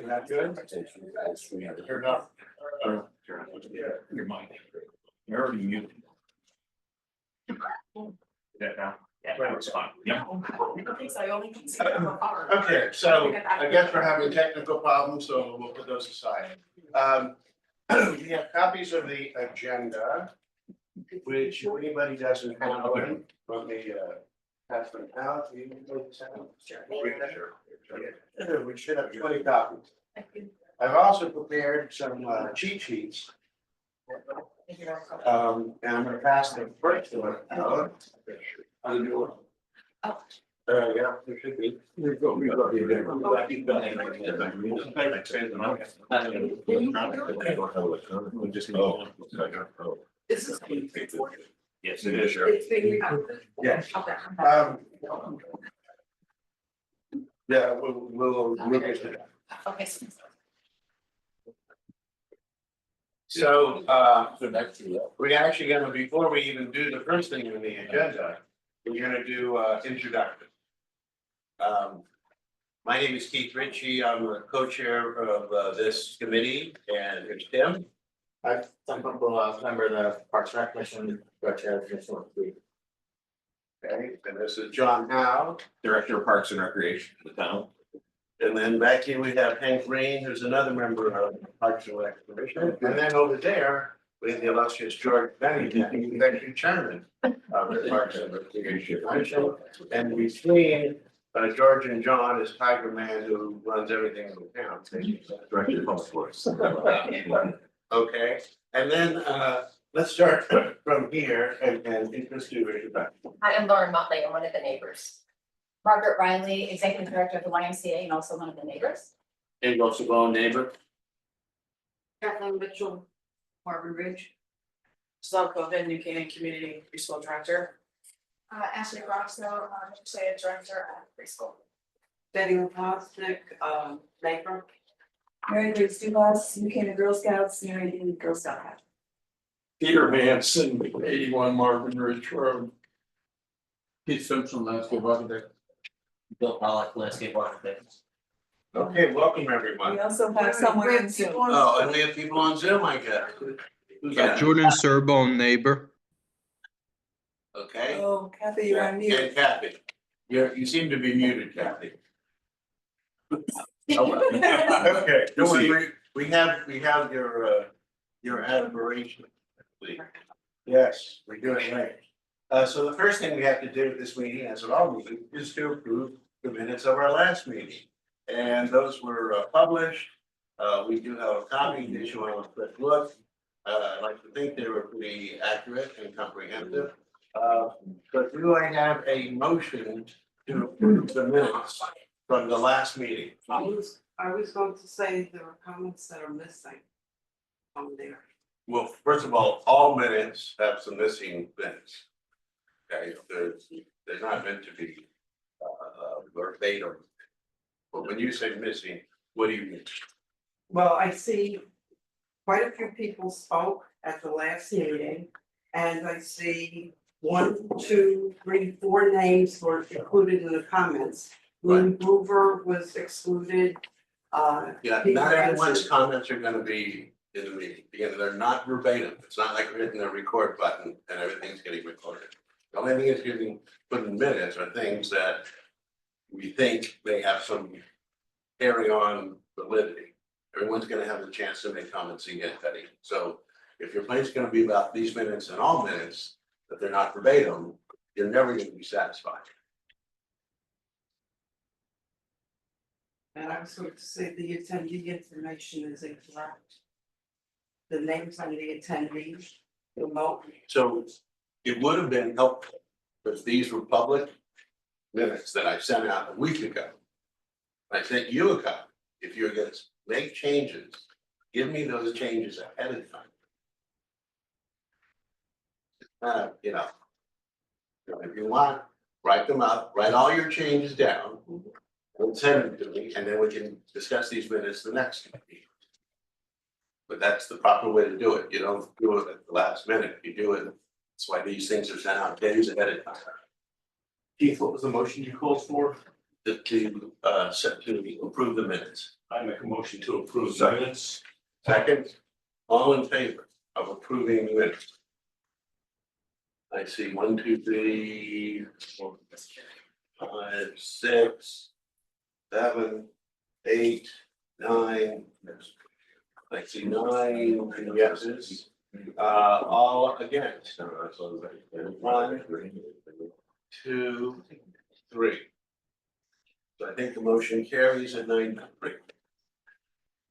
that good? Turn off. Your mic. You're already muted. That now? Yeah, it's fine. Yeah. Okay, so I guess we're having technical problems, so we'll put those aside. We have copies of the agenda, which if anybody doesn't have one, let me pass them out. Do you know this out? Sure. We should have 20 copies. I've also prepared some cheat sheets. And I'm gonna pass the first one out. Yeah, there should be. This is. Yes, it is, sure. It's being recorded. Yes. Okay. Yeah, we'll get to that. Okay. So, we're actually gonna, before we even do the first thing on the agenda, we're gonna do, introduction. My name is Keith Ritchie. I'm the co-chair of, this committee, and here's Tim. I'm a member of the Parks and Rec Commission, co-chair of Commission 3. Okay, and this is John Howe. Director of Parks and Recreation in the town. And then back here we have Hank Green, who's another member of the Parks and Rec Commission. And then over there, we have the illustrious George Bennington, the executive chairman of the Parks and Recreation Commission. And between George and John is Tiger Man, who runs everything in the town. Director of Public Works. Okay, and then let's start from here and introduce you. Hi, I'm Lauren Motley. I'm one of the neighbors. Margaret Riley, Executive Director of the YMCA and also one of the neighbors. Angel Sabone, neighbor. Kathleen Mitchell, Marvin Ridge. Subcommittee, New Canaan Community Preschool Director. Ashley Roxo, Legislative Director at Preschool. Betty Leposnik, neighbor. Mary Grace Dubas, New Canaan Girl Scouts, Mary Dean Girl Scout hat. Peter Manson, 81 Marvin Ridge Road. Keith Simpson, landscape architect. Bill Pollock, landscape architect. Okay, welcome everyone. We also have someone in Zoom. Oh, and we have people on Zoom, I guess. Who's that? Jordan Serbone, neighbor. Okay. Oh, Kathy, you're on mute. And Kathy, you seem to be muted, Kathy. Okay, don't worry, we have your admiration. Yes, we're doing right. So the first thing we have to do at this meeting, as at all meetings, is to approve the minutes of our last meeting. And those were published. We do have a copy, in case you want a quick look. I like to think they were pretty accurate and comprehensive. But do I have a motion to approve the minutes from the last meeting? I was going to say there are comments that are missing on there. Well, first of all minutes have some missing minutes. Okay, they're not meant to be verbatim. But when you say missing, what do you mean? Well, I see quite a few people spoke at the last meeting. And I see 1, 2, 3, 4 names were included in the comments. Lynn Groover was excluded. Yeah, not everyone's comments are gonna be in the meeting, because they're not verbatim. It's not like we're hitting the record button and everything's getting recorded. The only thing is getting put in minutes are things that we think may have some carry on validity. Everyone's gonna have the chance to make comments again, Betty. So if your plate's gonna be about these minutes and all minutes, that they're not verbatim, you're never gonna be satisfied. And I was going to say the attendee information is incorrect. The names on the attendees, the vote. So it would have been helpful if these were public minutes that I sent out a week ago. I sent you a copy. If you're gonna make changes, give me those changes ahead of time. If you want, write them up, write all your changes down. And send them to me, and then we can discuss these minutes the next meeting. But that's the proper way to do it. You don't do it at the last minute. You do it. That's why these things are sent out days ahead of time. Keith, what was the motion you called for? set to approve the minutes. I make a motion to approve Second. minutes. Second, all in favor of approving the minutes? I see 1, 2, 3, 4, 5, 6, 7, 8, 9. I see 9 yeses, all against. 1, 2, 3. So I think the motion carries at 9-3.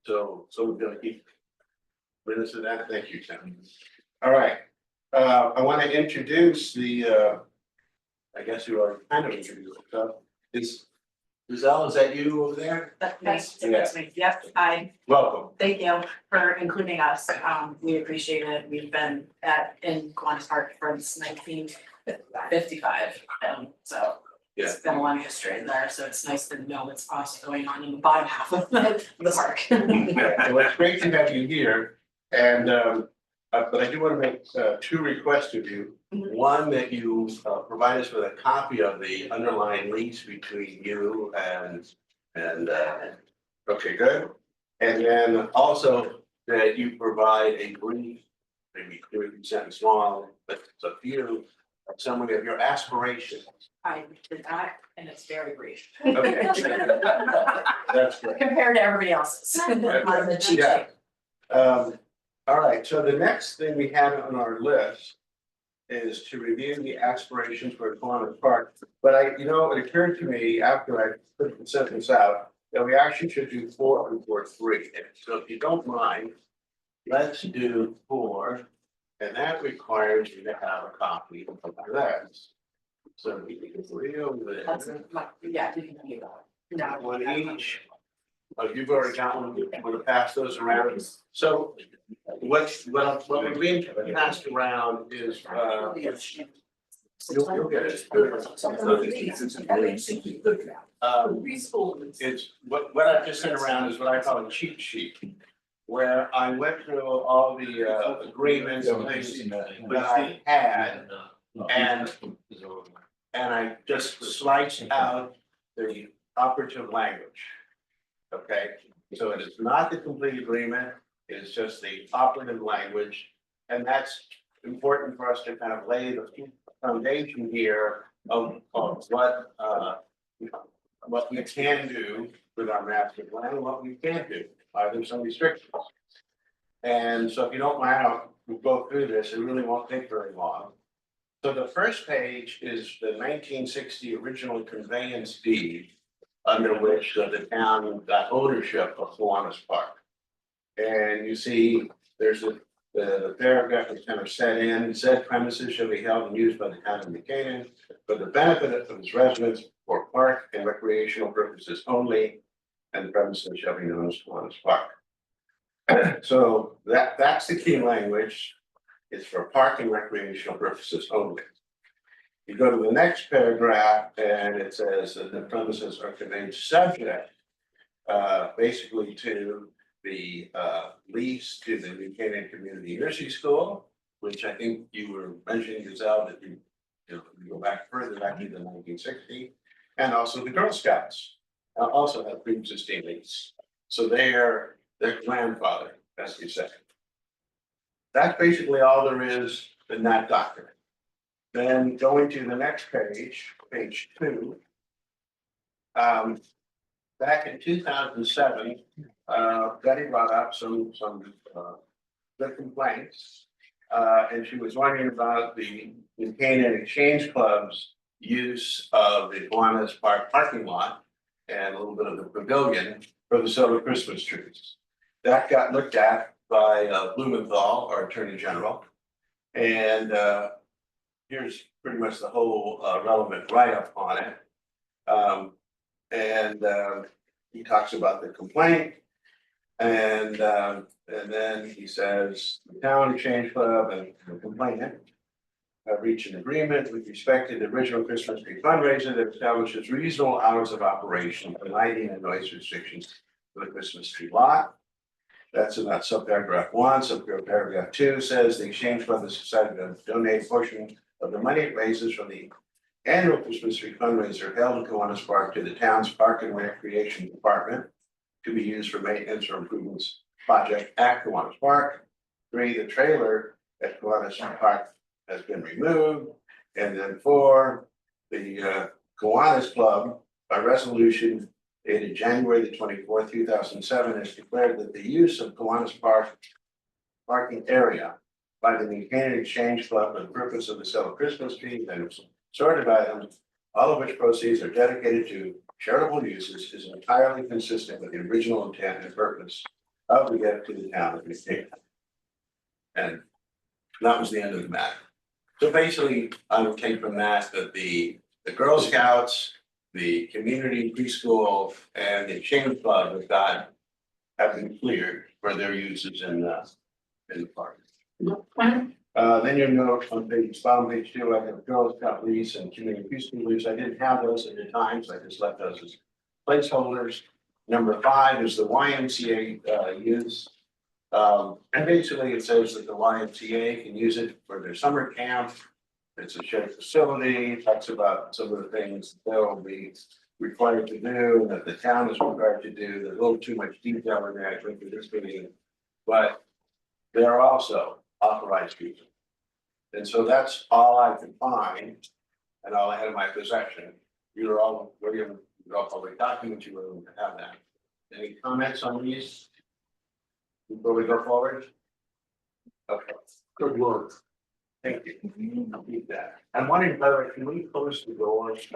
So we're gonna keep minutes of that. Thank you, Tim. All right. I want to introduce the, I guess you already kind of introduced yourself. Giselle, is that you over there? That's me, yep, hi, Welcome. thank you for including us, we appreciate it, we've been in Kiwanis Park since 1955, so. It's been a long history there, so it's nice to know what's also going on in the bottom half of the park. Well, it's great to have you here, and but I do want to make 2 requests of you. One, that you provide us with a copy of the underlying lease between you and okay, good. And then also that you provide a brief, maybe 30 sentence long, but it's a few, of some of your aspirations. I did that, and it's very brief. Okay. That's great. Compared to everybody else's on the cheat Yeah. sheet. All right, so the next thing we have on our list is to review the aspirations for Kiwanis Park. But it occurred to me after I put the sentence out, that we actually should do 4 and 4-3. So if you don't mind, let's do 4, and that requires you to have a copy of that. So we can read over That's there. yeah, you can do that. No. One each. Oh, you've already got one, I'm gonna pass those around. So what we're being passed around is, you'll get it. It's what I've just sent around is what I call a cheat sheet. Where I went through all the agreements and things that I had, and I just sliced out the operative language. Okay, so it is not the complete agreement, it is just the operative language. And that's important for us to kind of lay the foundation here of what we can do with our master plan and what we can't do. There's some restrictions. And so if you don't mind, we'll go through this, it really won't take very long. So the first page is the 1960 original conveyance deed, under which the town got ownership of Kiwanis Park. And you see, there's the paragraph is kind of set in, said premises shall be held and used by the town of New Canaan for the benefit of its residents for park and recreational purposes only, and the premises shall be known as Kiwanis Park. So that's the key language. It's for park and recreational purposes only. You go to the next paragraph and it says that the premises are conveyed subject basically to the lease to the New Canaan Community University School, which I think you were mentioning yourself that you go back further back to the 1960, and also the Girl Scouts also have pre-existing lease. So they're grandfather, as we say. That's basically all there is in that document. Then going to the next page, page 2. Back in 2007, Betty brought up some good complaints. And she was wondering about the New Canaan Exchange Club's use of the Kiwanis Park parking lot and a little bit of the pavilion for the solar Christmas trees. That got looked at by Blumenthal, our Attorney General. And here's pretty much the whole relevant write-up on it. He talks about the complaint. And then he says, the town exchange club and the complainant have reached an agreement with respect to the original Christmas tree fundraiser that establishes reasonable hours of operation for lighting and noise restrictions for the Christmas tree lot. That's in that subparagraph 1. Subparagraph 2 says the exchange club has decided to donate a portion of the money it raises from the annual Christmas tree fundraiser held in Kiwanis Park to the town's Park and Recreation Department to be used for maintenance or improvements project at Kiwanis Park. 3, the trailer at Kiwanis Park has been removed. And then 4, the Kiwanis Club, by resolution dated January the 24th, 2007, has declared that the use of Kiwanis Park parking area by the Buchanan Exchange Club for the purpose of the sale of Christmas trees and assorted items, all of which proceeds are dedicated to charitable uses, is entirely consistent with the original intent and purpose of the gift to the town of Buchanan. And that was the end of the matter. So basically, I would take from that the Girl Scouts, the community preschool, and the Exchange Club have been cleared for their uses in the park. Then you'll note on bottom page 2, I have Girl Scout lease and community preschool lease. I didn't have those at the time, so I just left those as placeholders. Number 5 is the YMCA use. And basically it says that the YMCA can use it for their summer camp. It's a shared facility. It talks about some of the things they'll be required to do and that the town is required to do. There's a little too much detail in there, I think, for this meeting. But they are also authorized users. And so that's all I could find and all I had in my possession. You're all public documents, you were able to have that. Any comments on these before we go forward? Okay, Good work. thank you. I'll keep that. I'm wondering, by the way, can we close the doors?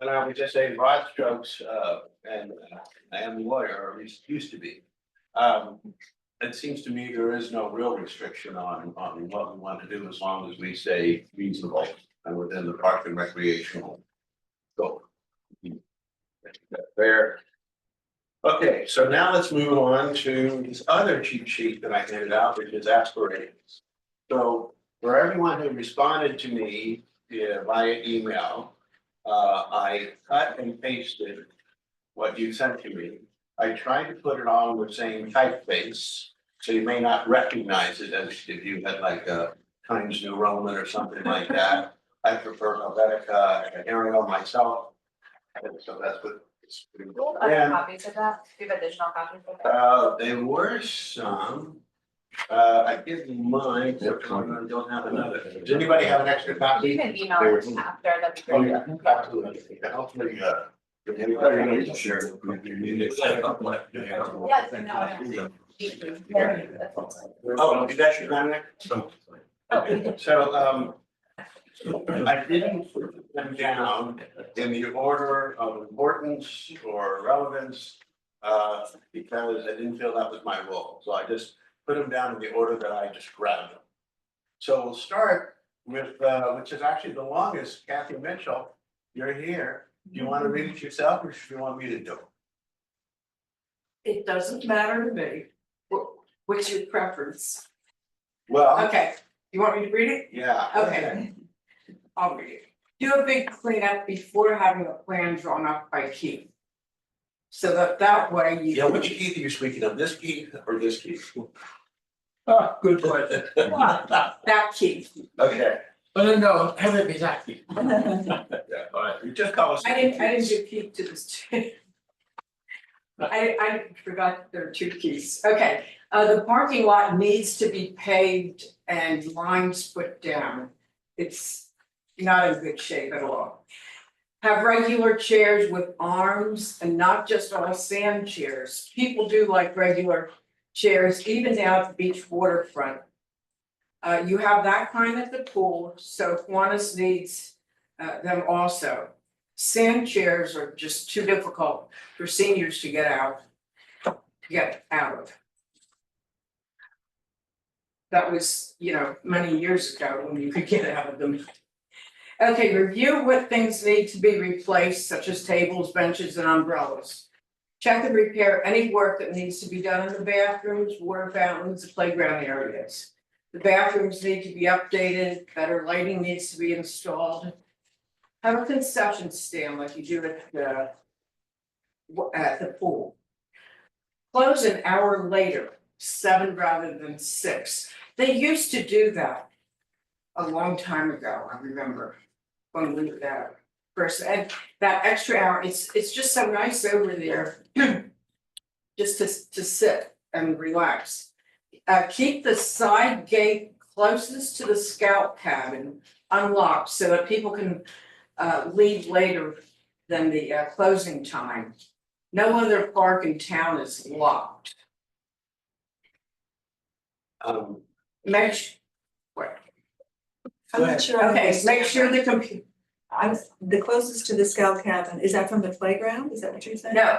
And I would just say broad strokes, and I am a lawyer, or at least used to be. It seems to me there is no real restriction on what we want to do as long as we stay reasonable and within the park and recreational goal. Fair. Okay, so now let's move on to this other cheat sheet that I handed out, which is aspirations. So for everyone who responded to me via email, I cut and pasted what you sent to me. I tried to put it all in the same typeface, so you may not recognize it as if you had like a Times New Roman or something like that. I prefer Helvetica and Arial myself. And so that's what it's. Other copies of that, do you have additional copies of that? There were some. I give you mine, I don't have another. Does anybody have an extra copy? You can email it after, that'd be Oh, great. yeah, absolutely. Hopefully, anybody can share. Yes, no. Oh, you got your contact? So, I didn't put them down in the order of importance or relevance, because I didn't feel that was my role. So I just put them down in the order that I just grabbed them. So we'll start with, which is actually the longest, Kathy Mitchell, you're here. Do you want to read it yourself or should you want me to do it? It doesn't matter to me. What's your preference? Well, Okay, you want me to read it? yeah. Okay. I'll read it. Do a big cleanup before having a plan drawn up by Keith. So that way you. Yeah, which Keith are you speaking of? This Keith or this Keith? Ah, good question. That Keith. Okay. No, have it be that. Yeah, all right. You just call us. I didn't do Keith to this. I forgot there are 2 keys. Okay, the parking lot needs to be paved and lines put down. It's not in good shape at all. Have regular chairs with arms and not just all sand chairs. People do like regular chairs, even down at the beach waterfront. You have that kind at the pool, so Kiwanis needs them also. Sand chairs are just too difficult for seniors to get out of. That was, many years ago when you could get out of them. Okay, review what things need to be replaced, such as tables, benches, and umbrellas. Check and repair any work that needs to be done in the bathrooms, water fountains, playground areas. The bathrooms need to be updated, better lighting needs to be installed. Have a concession stand like you do at the pool. Close an hour later 7 rather than 6. They used to do that a long time ago, I remember, when we were there first, and that extra hour, it's just so nice over there. Just to sit and relax. Keep the side gate closest to the scout cabin unlocked so that people can leave later than the closing time. No other park in town is locked. Make su- what? I'm not sure. I Okay, understand. make sure the computer, I'm the closest to the scout cabin, is that from the playground, is that what you're saying? no,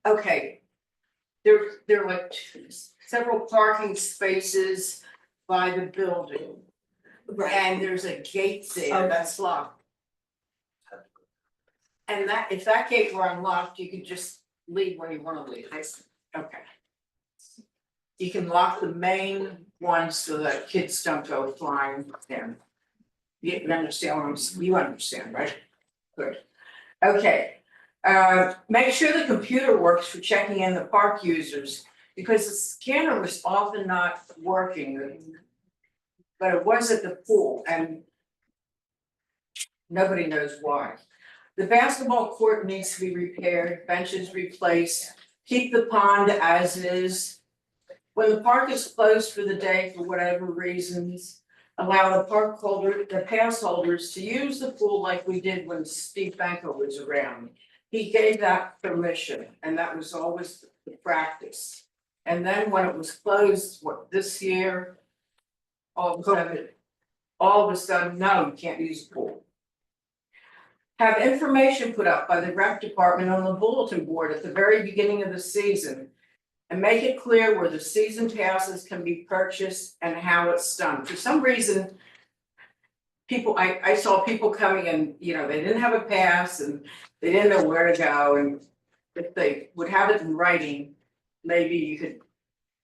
okay. There are like several parking spaces by the building. Right, And there's a gate there Okay. that's locked. And that, if that gate were unlocked, you could just leave when you wanna leave. I see. Okay. You can lock the main one so that kids don't go flying in. You understand what you understand, right? Good. Okay. Make sure the computer works for checking in the park users, because the scanner was often not working. But it was at the pool and nobody knows why. The basketball court needs to be repaired, benches replaced, keep the pond as is. When the park is closed for the day for whatever reasons, allow the pass holders to use the pool like we did when Steve Banko was around. He gave that permission, and that was always the practice. And then when it was closed, this year, all of a sudden, no, you can't use the pool. Have information put up by the rec department on the bulletin board at the very beginning of the season. And make it clear where the season passes can be purchased and how it's done. For some reason, I saw people coming in, they didn't have a pass and they didn't know where to go, and if they would have it in writing, maybe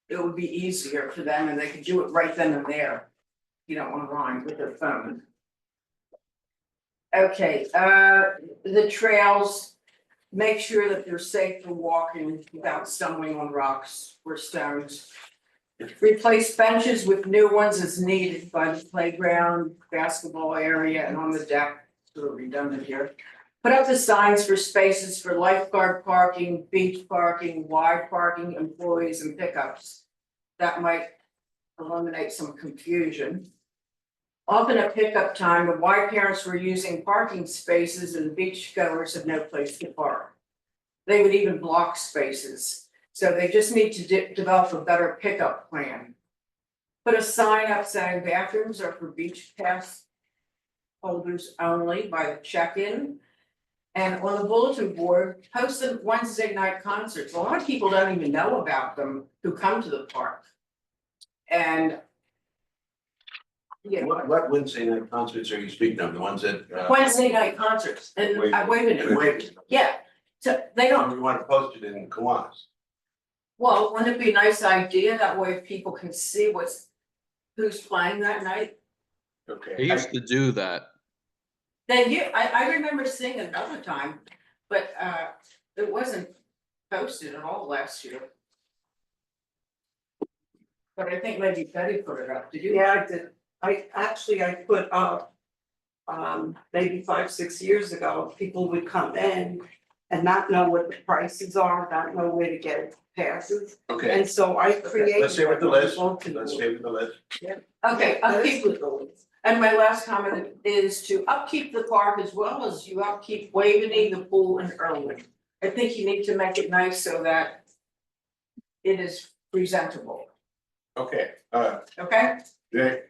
it would be easier for them and they could do it right then and there, online with their phone. Okay, the trails, make sure that they're safe for walking without stumbling on rocks or stones. Replace benches with new ones as needed by the playground, basketball area, and on the deck, sort of redundant here. Put up the signs for spaces for lifeguard parking, beach parking, wide parking, employees and pickups. That might eliminate some confusion. Often at pickup time, the why parents were using parking spaces and beachgoers had no place to park. They would even block spaces, so they just need to develop a better pickup plan. Put a sign up saying bathrooms are for beach pass holders only by the check-in. And on the bulletin board, post the Wednesday night concerts. A lot of people don't even know about them who come to the park. And What Wednesday night concerts are you speaking of? The ones that? Wednesday night concerts, and wait, yeah, so they don't, We want to post it in Kiwanis. well, wouldn't it be a nice idea, that way people can see who's playing that night? Okay. They used to do that. Then I remember seeing another time, but it wasn't posted at all last year. But I think maybe Betty put it up, did you? Yeah, I did. I put up, maybe 5-6 years ago, people would come in and not know what the prices are, not know where to get passes. Okay, And so I created. let's stay with the list. bulletin Let's board. stay with the list. Okay, That is upkeep, with the list. and my last comment is to upkeep the park as well as you upkeep Waveney, the pool and Irwin. I think you need to make it nice so that it is presentable, Okay, okay?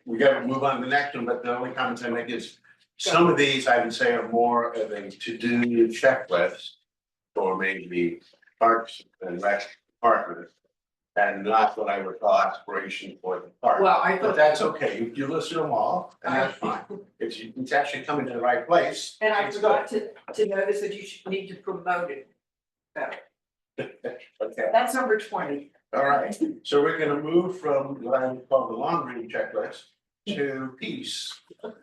we gotta move on to the next one, but the only comments I make is, some of these I would say are more of a to-do checklist for maybe parks and rec department, and not what I would call aspiration for the park. Well, I But thought, that's okay, you listed them all, and that's fine, it's actually coming to the right place. and I It's forgot to notice that you should need to promote it better. good. Okay. That's number 20. All right, so we're gonna move from what I would call the long range checklist to peace.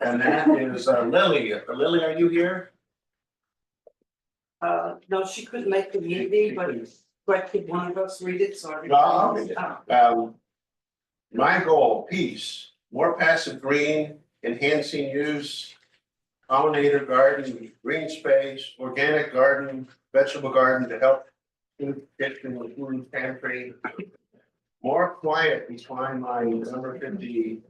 And that is Lily. Lily, are you here? No, she couldn't make the meeting, but but could one of us read it, sorry? No, I'll read it. My goal, peace, more passive green, enhancing use, pollinator garden, green space, organic garden, vegetable garden to help food kitchen with food pantry. More quiet behind my number 53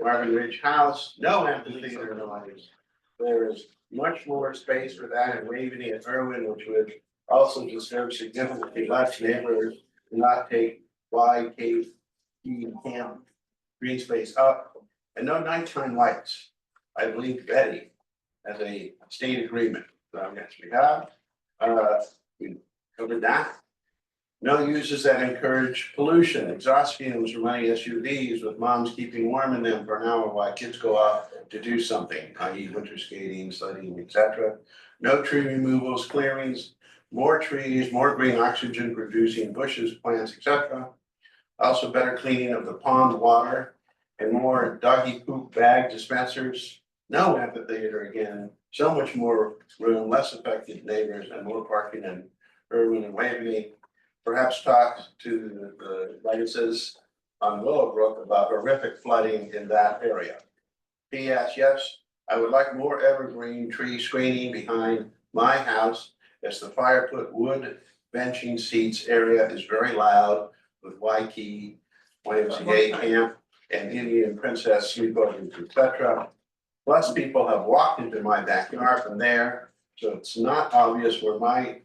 Marvin Ridge house, no amphitheater noise. There is much more space for that in Waveney and Irwin, which would also disturb significantly less neighbors, and not take YKE camp green space up, and no nighttime lights. I believe Betty has a state agreement, so yes, we have, we covered that. No uses that encourage pollution, exhaust fumes from many SUVs with moms keeping warm in them for an hour while kids go out to do something, i.e. winter skating, sledding, etc. No tree removals, clearings, more trees, more green oxygen producing bushes, plants, etc. Also better cleaning of the pond water and more doggy poop bag dispensers. No amphitheater again, so much more room, less affected neighbors and more parking in Irwin and Waveney. Perhaps talk to the, like it says on Willowbrook about horrific flooding in that area. P.S. Yes, I would like more evergreen tree screening behind my house as the fire put wood benching seats area is very loud with Waikiki, YMCA camp and Indian Princess sleepovers, etc. Plus people have walked into my backyard from there, so it's not obvious where my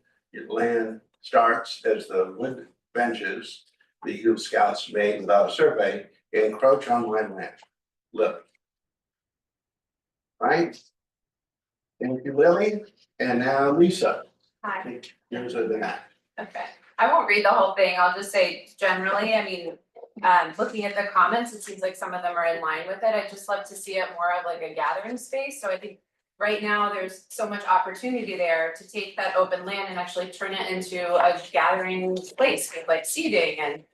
land starts as the wood benches the Eagle Scouts made without a survey encroach on my land. Look. Right? Thank you, Lily, and now Lisa. Hi. Here's the map. Okay, I won't read the whole thing, I'll just say generally, I mean, looking at the comments, it seems like some of them are in line with it, I'd just love to see it more of like a gathering space, so I think. Right now, there's so much opportunity there to take that open land and actually turn it into a gathering place with like seating and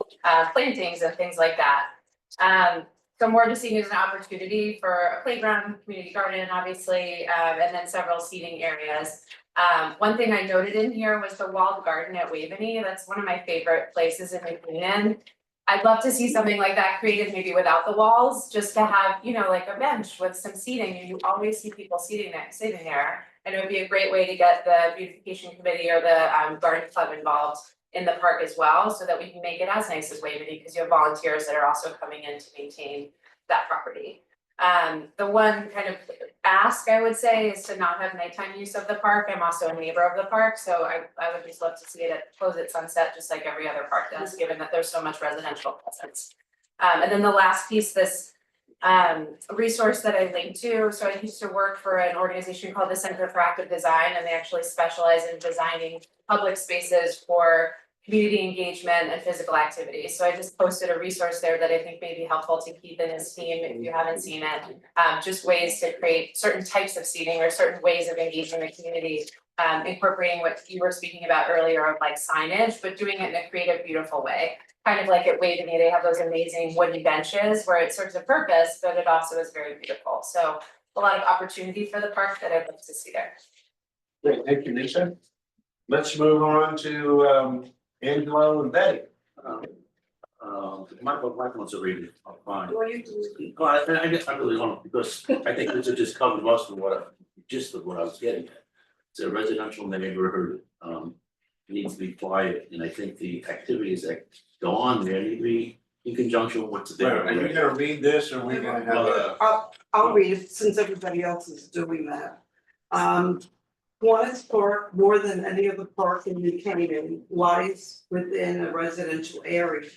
plantings and things like that. So more just seeing it as an opportunity for a playground, community garden, obviously, and then several seating areas. One thing I noted in here was the walled garden at Waveney. That's one of my favorite places in McLean. I'd love to see something like that created maybe without the walls, just to have, you know, like a bench with some seating, and you always see people sitting there. And it would be a great way to get the beautification committee or the garden club involved in the park as well, so that we can make it as nice as Waveney, because you have volunteers that are also coming in to maintain that property. The one kind of ask I would say is to not have nighttime use of the park. I'm also a neighbor of the park, so I would just love to see it close at sunset, just like every other park does, given that there's so much residential presence. And then the last piece, this resource that I linked to, so I used to work for an organization called the Center for Active Design, and they actually specialize in designing public spaces for community engagement and physical activity. So I just posted a resource there that I think may be helpful to Keith and his team if you haven't seen it. Just ways to create certain types of seating or certain ways of engaging the community, incorporating what you were speaking about earlier of like signage, but doing it in a creative, beautiful way. Kind of like at Waveney, they have those amazing wooden benches where it serves a purpose, but it also is very beautiful. So a lot of opportunity for the park that I'd love to see there. Great, thank you, Lisa. Let's move on to Angelo and Betty. My ones are really fine. Well, you do. Well, I really don't, because I think this just covered most of gist of what I was getting at. It's a residential neighborhood, needs to be quiet, and I think the activities that go on there need to be in conjunction with what's there. Are you gonna read this or are we gonna have? I'll read it since everybody else is doing that. Kiwanis Park, more than any other park in New Canaan, lies within a residential area.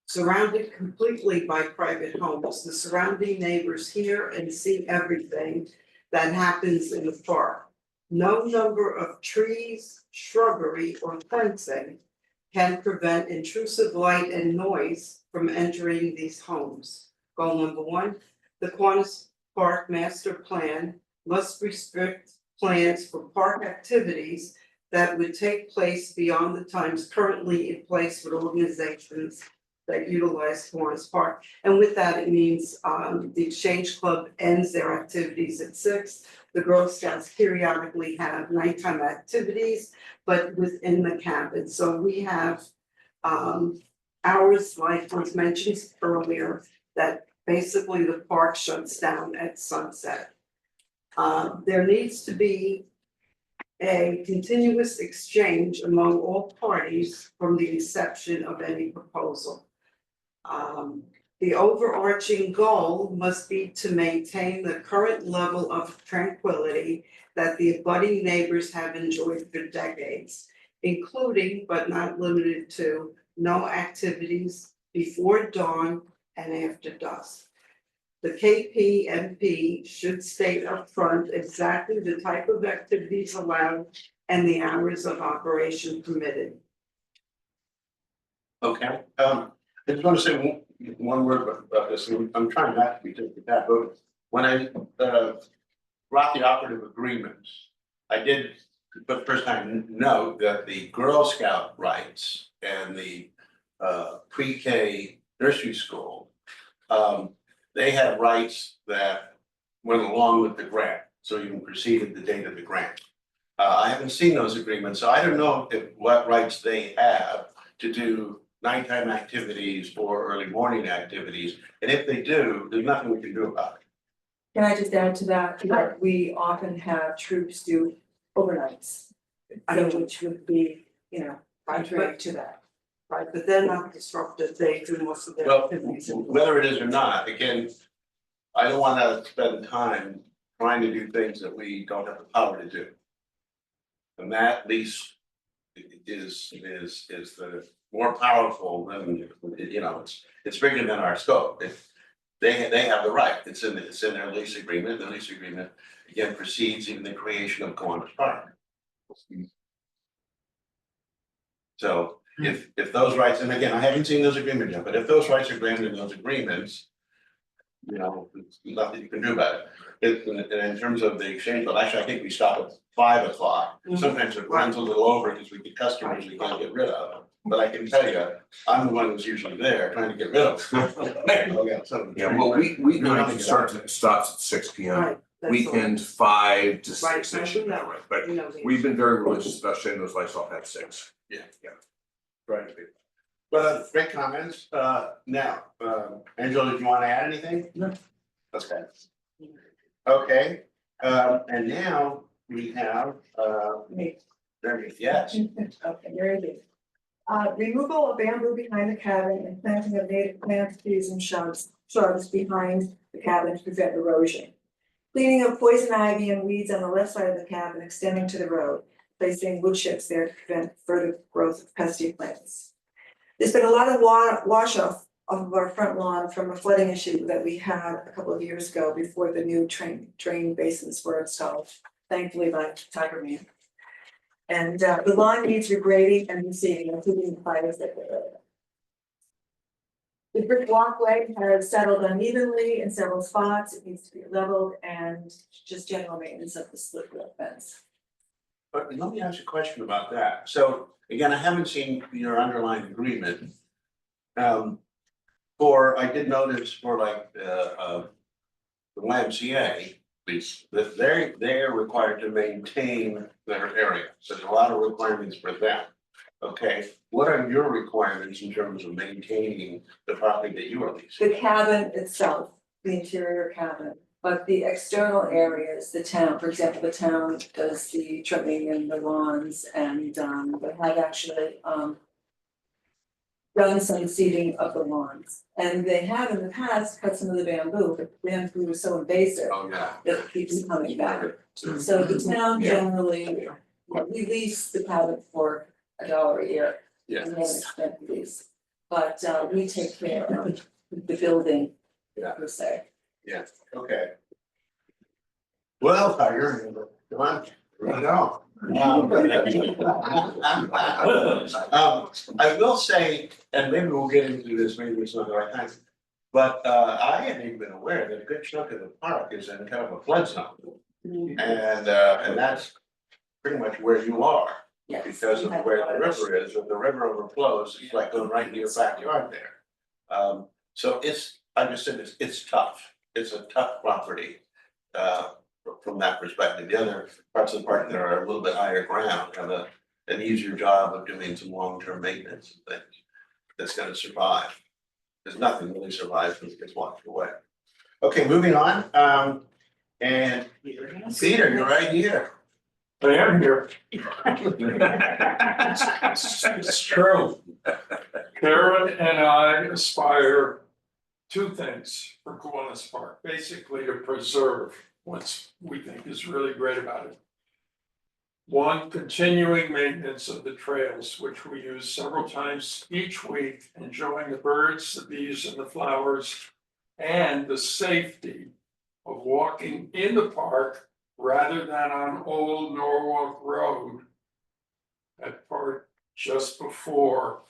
Surrounded completely by private homes, the surrounding neighbors hear and see everything that happens in the park. No number of trees, shrubbery, or fencing can prevent intrusive light and noise from entering these homes. Goal number one, the Kiwanis Park Master Plan must restrict plans for park activities that would take place beyond the times currently in place with organizations that utilize Kiwanis Park. And with that, it means the Exchange Club ends their activities at 6. The Girl Scouts periodically have nighttime activities, but within the cabin. So we have hours like was mentioned earlier, that basically the park shuts down at sunset. There needs to be a continuous exchange among all parties from the inception of any proposal. The overarching goal must be to maintain the current level of tranquility that the abutting neighbors have enjoyed for decades, including but not limited to no activities before dawn and after dusk. The KPMP should state upfront exactly the type of activities allowed and the hours of operation permitted. Okay, I just want to say one word about this, and I'm trying not to be taken back, but when I brought the operative agreements, I did, for the first time, note that the Girl Scout rights and the pre-K nursery school, they have rights that went along with the grant, so even preceded the date of the grant. I haven't seen those agreements, so I don't know what rights they have to do nighttime activities or early morning activities, and if they do, there's nothing we can do about it. Can I just add to that, that we often have troops do overnights, which would be, contrary to that. Right, but they're not disruptive, they do most of their Well, activities. whether it is or not, again, I don't wanna spend time trying to do things that we don't have the power to do. And that lease is the more powerful than, it's bigger than our scope. If they have the right, it's in their lease agreement, the lease agreement, again, precedes even the creation of Kiwanis Park. So if those rights, and again, I haven't seen those agreements yet, but if those rights are granted in those agreements, there's nothing you can do about it. And in terms of the exchange, but actually, I think we stop at 5 o'clock. Sometimes it runs a little over because we get customers we can't get rid of. But I can tell you, I'm the one who's usually there trying to get rid of them. Yeah, well, weeknight stops at 6 P M. Right, that's all. Weekend 5 to Right, 6 I ish, do know. but You know, we've been very religious about shutting those lights off at 6. Yeah. Right. But great comments, now, Angela, do you want to add anything? No. Okay. Okay, and now we have, very, yes, Okay, very good. Removal of bamboo behind the cabin and planting of native plants, trees and shrubs behind the cabin to prevent erosion. Cleaning of poison ivy and weeds on the left side of the cabin extending to the road, placing wood chips there to prevent further growth of pesky plants. There's been a lot of wash off of our front lawn from a flooding issue that we had a couple of years ago before the new drain basins were installed, thankfully by Tiger Man. And the lawn needs regrading and reseeding, including the fires that were there. The brick walkway has settled unevenly in several spots. It needs to be leveled and just general maintenance of the split rail fence. but let me ask you a question about that. So again, I haven't seen your underlying agreement. I did notice for like the YMCA, that they're required to maintain their area, so there's a lot of requirements for them. Okay, what are your requirements in terms of maintaining the property that you are leasing? The cabin itself, the interior cabin, but the external areas, the town, for example, the town does the trimming and the lawns and they have actually done some seeding of the lawns. And they have in the past cut some of the bamboo, but the bamboo was so invasive Oh, yeah. that it keeps coming back. So the town generally, we lease the cabin for $1 a year. Yeah. And then extend the lease. But we take care of the building Yeah. per se. Yeah, okay. Well, Tiger, come on, here we go. I will say, and maybe we'll get into this, maybe it's not the right time. But I hadn't even been aware that a good chunk of the park is in kind of a flood zone. And that's pretty much where you are. Yes. Because of where the river is, if the river overflows, it's like going right into your backyard there. So I just said it's tough, it's a tough property. From that perspective, the other parts of the park that are a little bit higher ground have an easier job of doing some long-term maintenance and things. That's gonna survive. There's nothing really survives when it gets washed away. Okay, moving on, and Peter, you're right here. I am here. It's true. Karen and I aspire two things for Kiwanis Park, basically to preserve what we think is really great about it. One, continuing maintenance of the trails, which we use several times each week, enjoying the birds, the bees, and the flowers, and the safety of walking in the park rather than on Old Norwalk Road at part just before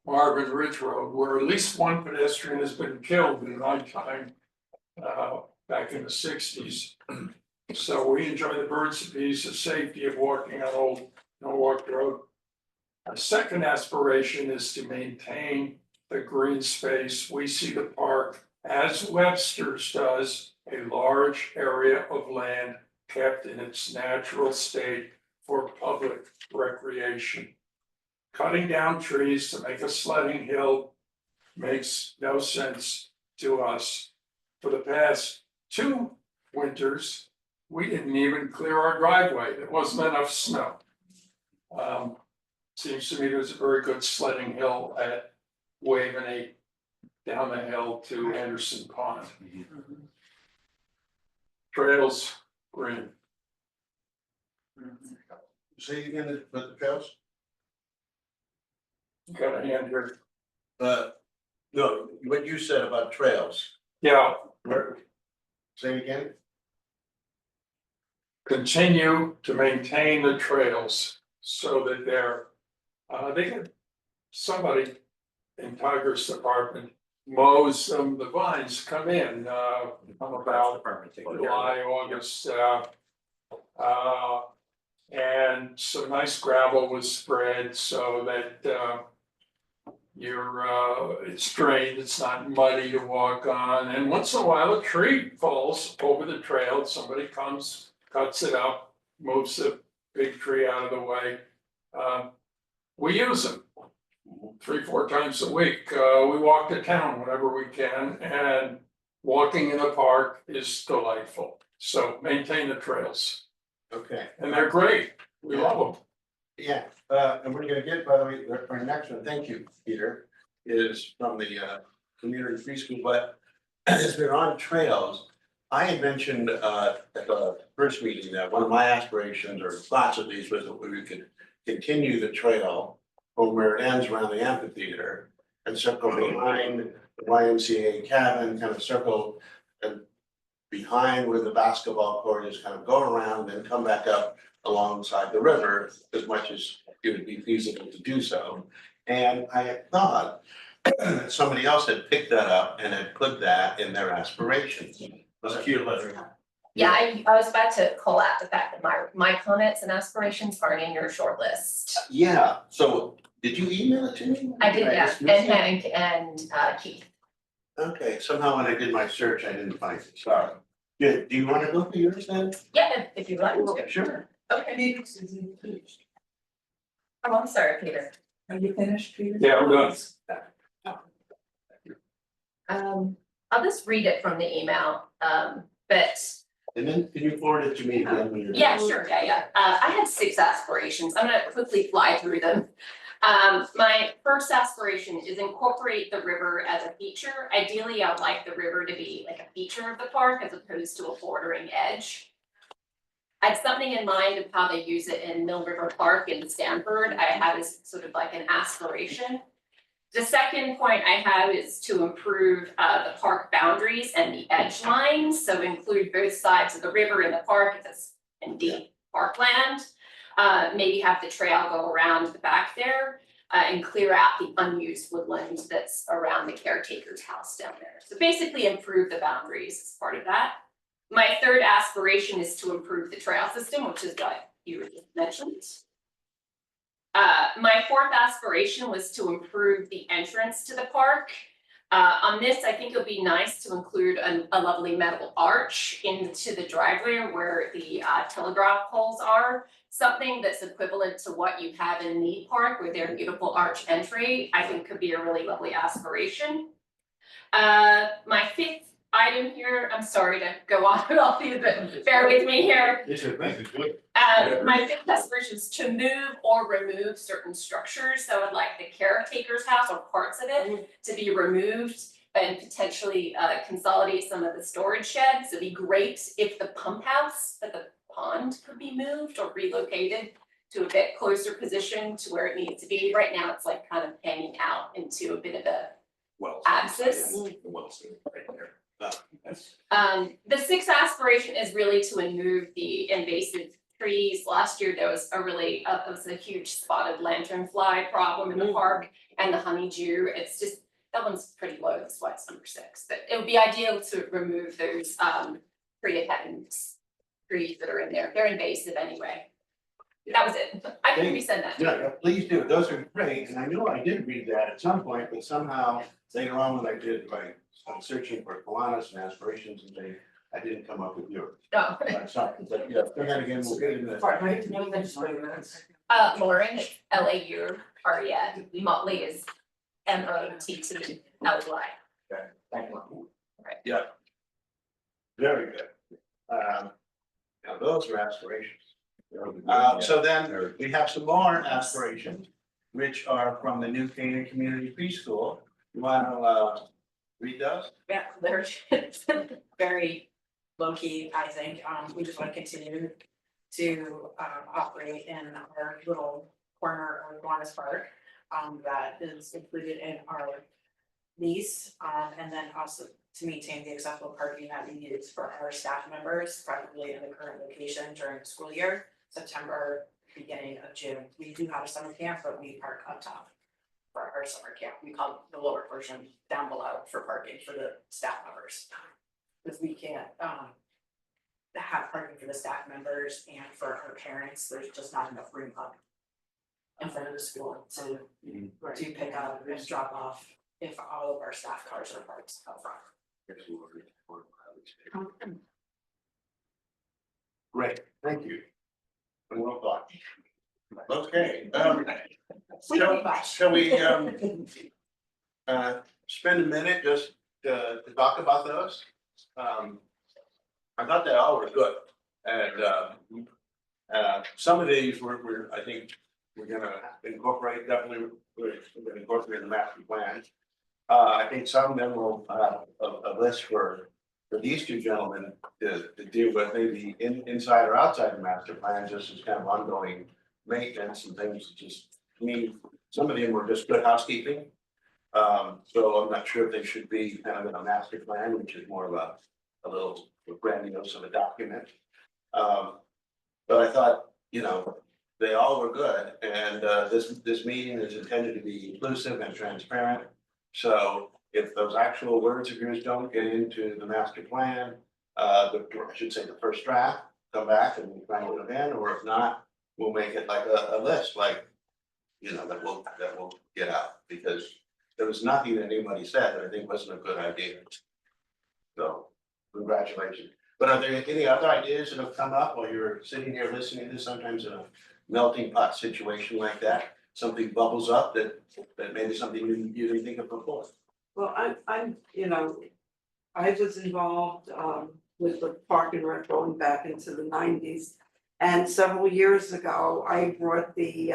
Marvin Ridge Road, where at least one pedestrian has been killed in my time back in the sixties. So we enjoy the birds and bees, the safety of walking on Old Norwalk Road. Our second aspiration is to maintain the green space. We see the park, as Webster's does, a large area of land kept in its natural state for public recreation. Cutting down trees to make a sledding hill makes no sense to us. For the past 2 winters, we didn't even clear our driveway. There wasn't enough snow. Seems to me there's a very good sledding hill at Waveney down the hill to Anderson Pond. Trails, green. Say it again with the trails? Got a hand here. No, what you said about trails, Yeah, say it again? continue to maintain the trails so that they get somebody in Tiger's department mows the vines come in, about Department taking care of July, August, and some nice gravel was spread so that it's drained, it's not muddy to walk on, and once in a while a tree falls over the trail, somebody comes, cuts it up, moves the big tree out of the way. We use them 3-4 times a week. We walk to town whenever we can, and walking in the park is delightful. So maintain the trails, Okay. and they're great. We love them. Yeah, and we're gonna get, by the way, our next one, thank you, Peter, is from the community preschool, but as we're on trails, I had mentioned at the first meeting that one of my aspirations or thoughts at least was that we could continue the trail from where it ends around the amphitheater and circle behind the YMCA cabin, kind of circle and behind where the basketball court is, kind of go around and come back up alongside the river as much as it would be feasible to do so. And I had thought that somebody else had picked that up and had put that in their aspirations. Was it you, Leslie? Yeah, I was about to call out the fact that my comments and aspirations aren't in your short list. Yeah, so did you email it to me? I did, yeah, just and missed it? Hank and Keith. Okay, somehow when I did my search, I didn't find it, sorry. Do you wanna go through yours then? Yeah, if you'd like to. Sure. Okay. Oh, I'm sorry, Peter. Are you finished, Peter? Yeah, we're done. I'll just read it from the email, but And then can you forward it to me again when you're? yeah, sure, yeah. I had 6 aspirations. I'm gonna quickly fly through them. My first aspiration is incorporate the river as a feature. Ideally, I would like the river to be like a feature of the park as opposed to a bordering edge. I had something in mind of how they use it in Mill River Park in Stanford. I have as sort of like an aspiration. The second point I have is to improve the park boundaries and the edge lines. So include both sides of the river in the park if it's indeed parkland. Maybe have the trail go around the back there and clear out the unused woodland that's around the caretaker's house down there. So basically improve the boundaries as part of that. My third aspiration is to improve the trail system, which is what you just mentioned. My fourth aspiration was to improve the entrance to the park. On this, I think it would be nice to include a lovely metal arch into the driveway where the telegraph poles are. Something that's equivalent to what you have in Mead Park with their beautiful arch entry, I think could be a really lovely aspiration. My fifth item here, I'm sorry to go on and off you, but bear with me here. My fifth aspiration is to move or remove certain structures. So I would like the caretaker's house or parts of it to be removed and potentially consolidate some of the storage sheds. It'd be great if the pump house at the pond could be moved or relocated to a bit closer position to where it needs to be. Right now, it's like kind of hanging out into a bit of a axis. The sixth aspiration is really to remove the invasive trees. Last year, there was a huge spotted lanternfly problem in the park and the honeydew. It's just, that one's pretty low, that's why it's number 6. But it would be ideal to remove those pre-attendance trees that are in there. They're invasive anyway. That was it. I can resend that. Yeah, please do. Those are great. And I know I did read that at some point, but somehow later on when I did my searching for Kiwanis and aspirations and I didn't come up with yours. No. I'm sorry, but yeah, go ahead again, we'll get into that. Lauren, L-A-U-R-E-N, Motley is M-O-T-T-L-Y. Okay, thank you. Yeah. Very good. Now those are aspirations. So then we have some more aspirations, which are from the New Canaan Community Preschool. You wanna read those? Yeah, they're very low key, I think. We just want to continue to operate in our little corner of Kiwanis Park. That is included in our lease, and then also to maintain the accessible parking that we use for our staff members, probably in the current location during the school year, September, beginning of June. We do have a summer camp, but we park up top for our summer camp. We call the lower portion down below for parking for the staff members. Because we can't have parking for the staff members and for our parents, there's just not enough room up in front of the school to pick up and drop off if all of our staff cars are parked up front. Great, thank you. Well thought. Okay, shall we spend a minute just to talk about those? I thought they all were good, and some of these we're I think we're gonna incorporate, definitely we're gonna incorporate in the master plan. I think some of them will have a list for these two gentlemen to deal with, maybe inside or outside the master plan, just as kind of ongoing maintenance and things. Just, I mean, some of them were just good housekeeping. So I'm not sure if they should be kind of in a master plan, which is more of a little grandiose of a document. But I thought, you know, they all were good, and this meeting is intended to be inclusive and transparent. So if those actual words of yours don't get into the master plan, I should say the first draft, come back and we'll find it again, or if not, we'll make it like a list, like, you know, that will get out, because there was nothing that anybody said that I think wasn't a good idea. So, congratulations. But are there any other ideas that have come up while you're sitting here listening to this? Sometimes in a melting pot situation like that, something bubbles up that maybe something you didn't think of before. Well, I'm, you know, I was involved with the park and rec going back into the 90s. And several years ago, I brought the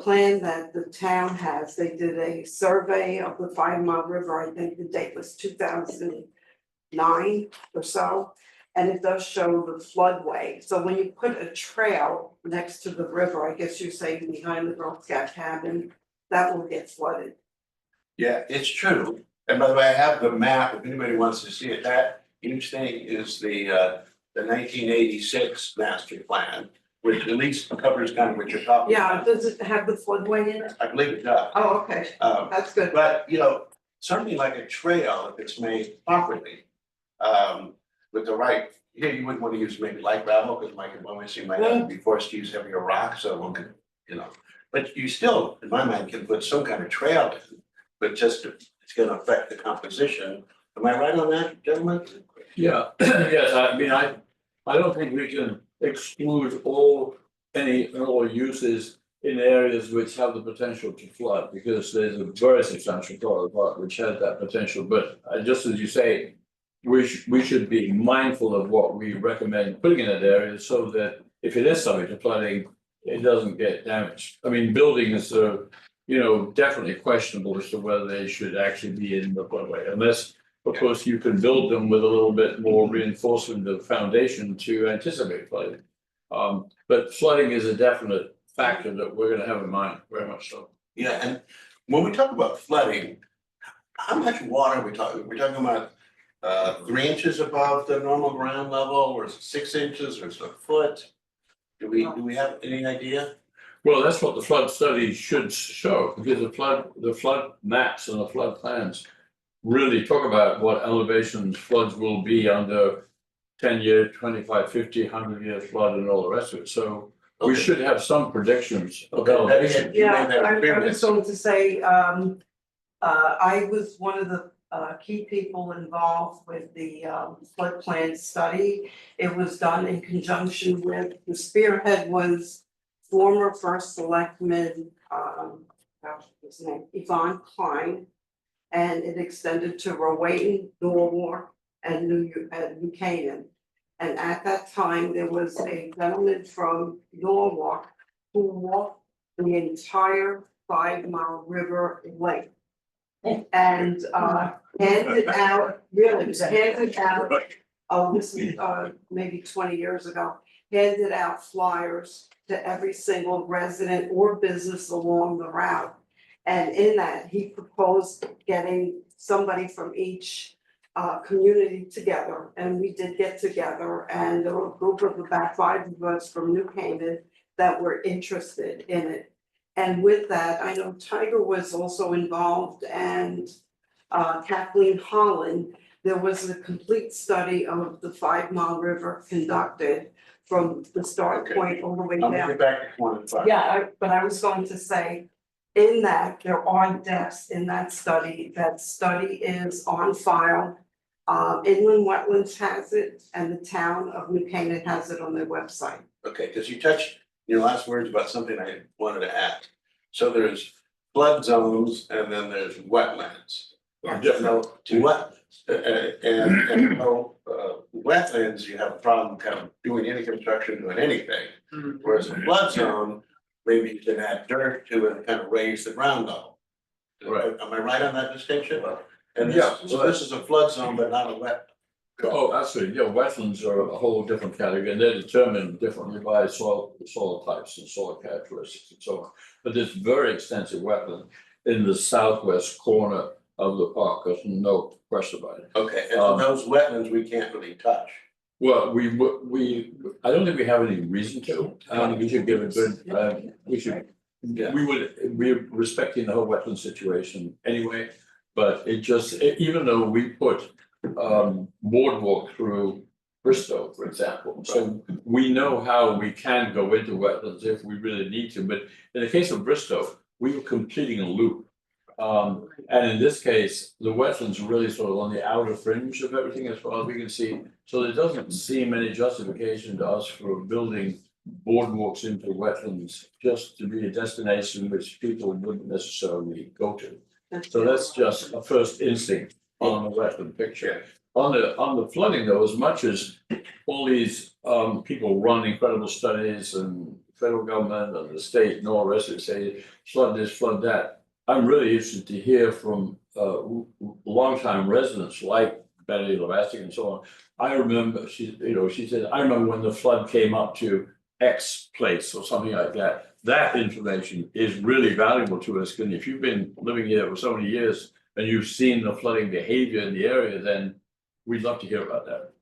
plan that the town has. They did a survey of the 5 Mile River. I think the date was 2009 or so. And it does show the floodway. So when you put a trail next to the river, I guess you're saying behind the Girl Scout cabin, that will get flooded. Yeah, it's true. And by the way, I have the map, if anybody wants to see it, that each thing is the 1986 master plan, which at least covers kind of what you're talking about. Yeah, does it have the floodway in it? I believe it does. Oh, okay, that's good. But, you know, something like a trail, if it's made properly, with the right, here you wouldn't want to use maybe light gravel, because might have to be forced to use heavier rock, so one could, you know. But you still, in my mind, can put some kind of trail in, but just it's gonna affect the composition. Am I right on that, gentlemen? Yeah, yes, I mean, I don't think we can exclude all uses in areas which have the potential to flood, because there's a very substantial part of the park which has that potential, but just as you say. We should be mindful of what we recommend putting in that area so that if it is subject to flooding, it doesn't get damaged. I mean, buildings are, definitely questionable as to whether they should actually be in the floodway, unless. Of course, you can build them with a little bit more reinforcement of foundation to anticipate flooding. But flooding is a definite factor that we're gonna have in mind, very much so. Yeah, and when we talk about flooding, how much water are we talking? We're talking about 3 inches above the normal ground level, or is it 6 inches, or is it a foot? Do we have any idea? Well, that's what the flood study should show, because the flood maps and the flood plans really talk about what elevations floods will be under 10-year, 25, 50, 100-year flood and all the rest of it. So we Okay. should have some predictions of Okay, elevation. You Yeah, made that I was previous. going to say, I was one of the key people involved with the flood plan study. It was done in conjunction with, the spearhead was former first selectman, gosh, what's his name, Yvonne Klein. And it extended to Rowayton, Norwalk, and New Canaan. And at that time, there was a gentleman from Norwalk who walked the entire 5 Mile River length. And handed out, really, handed out, oh, this is maybe 20 years ago, handed out flyers to every single resident or business along the route. And in that, he proposed getting somebody from each community together, and we did get together, and there were a group of about 5 of us from New Canaan that were interested in it. And with that, I know Tiger was also involved, and Kathleen Holland. There was a complete study of the 5 Mile River conducted from the start point all the way I'm down. gonna get back to 1 Yeah, but I was going to say, in that, there are depths in that study. That study is on file. Inland Wetlands has it, and the town of New Canaan has it on their website. Okay, because you touched your last words about something I wanted to ask. So there's flood zones and then there's wetlands. No, to wetlands. And wetlands, you have a problem kind of doing any construction, doing anything. Whereas a flood zone, maybe you can add dirt to it and kind of raise the ground level. Right. Am I right on that distinction? And Yeah. so this is a flood zone, but not a wet. Oh, absolutely, wetlands are a whole different category, and they're determined differently by soil types and soil characteristics and so on. But there's very extensive wetland in the southwest corner of the park, there's no question about it. Okay, and those wetlands we can't really touch. Well, I don't think we have any reason to, we should give a good, we're respecting the whole wetland situation anyway. But even though we put boardwalk through Bristow, for example, so we know how we can go into wetlands if we really need to, but in the case of Bristow, we were completing a loop. And in this case, the wetlands are really sort of on the outer fringe of everything as far as we can see. So there doesn't seem any justification to us for building boardwalks into wetlands just to be a destination which people wouldn't necessarily go to. So that's just a first instinct on the wetland picture. On the flooding though, as much as all these people run incredible studies and federal government and the state and all the rest of it say flood this, flood that. I'm really interested to hear from longtime residents like Betty Lavastic and so on. I remember she said, I remember when the flood came up to X place or something like that. That information is really valuable to us, because if you've been living here for so many years and you've seen the flooding behavior in the area, then we'd love to hear about that.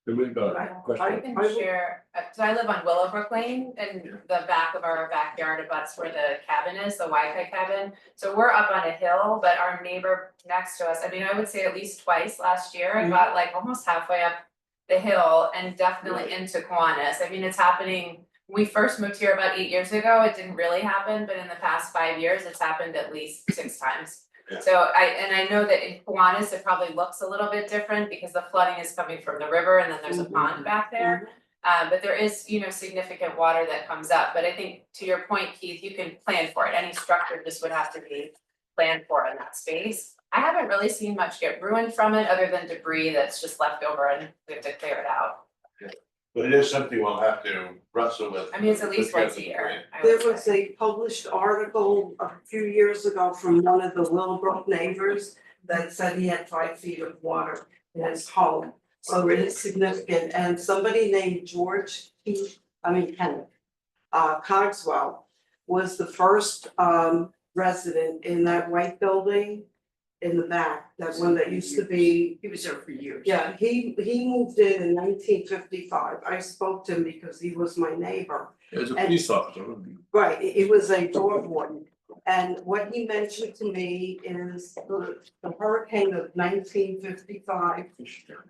We've got a question. I can share, so I live on Willowbrook Lane, and the back of our backyard abuts where the cabin is, the Wi-Fi cabin. So we're up on a hill, but our neighbor next to us, I mean, I would say at least twice last year, I got like almost halfway up the hill and definitely into Kiwanis. I mean, it's happening. We first moved here about 8 years ago, it didn't really happen, but in the past 5 years, it's happened at least 6 times. Yeah. So I know that in Kiwanis, it probably looks a little bit different because the flooding is coming from the river and then there's a pond back there. But there is, significant water that comes up, but I think to your point, Keith, you can plan for it, any structure just would have to be planned for in that space. I haven't really seen much get ruined from it, other than debris that's just left over and we have to clear it out. But it is something we'll have to wrestle with. I mean, it's at least once a year. I There would was say. a published article a few years ago from one of the Willowbrook neighbors that said he had 5 feet of water in his home. So it is significant, and somebody named Kenneth Cogswell was the first resident in that white building in the back, that one that used to be. He was there for years. Yeah, he moved in 1955. I spoke to him because he was my neighbor. As a And- police officer. Right, it was a dog warden. And what he mentioned to me is the hurricane of 1955.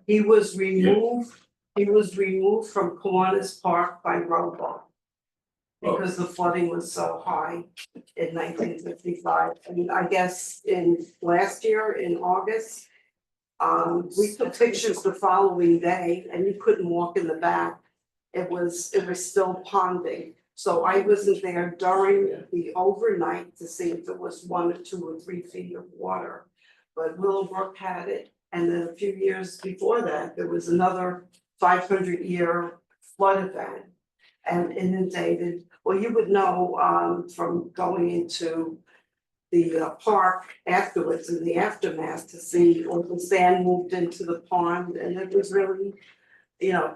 He was removed from Kiwanis Park by rowboat. Because the flooding was so high in 1955. And I guess in last year, in August, we took pictures the following day and you couldn't walk in the back. It was still ponding. So I wasn't there during the overnight to see if it was 1 or 2 or 3 feet of water. But Willowbrook had it, and then a few years before that, there was another 500-year flood event. And inundated, well, you would know from going into the park afterwards in the aftermath to see all the sand moved into the pond, and it was really,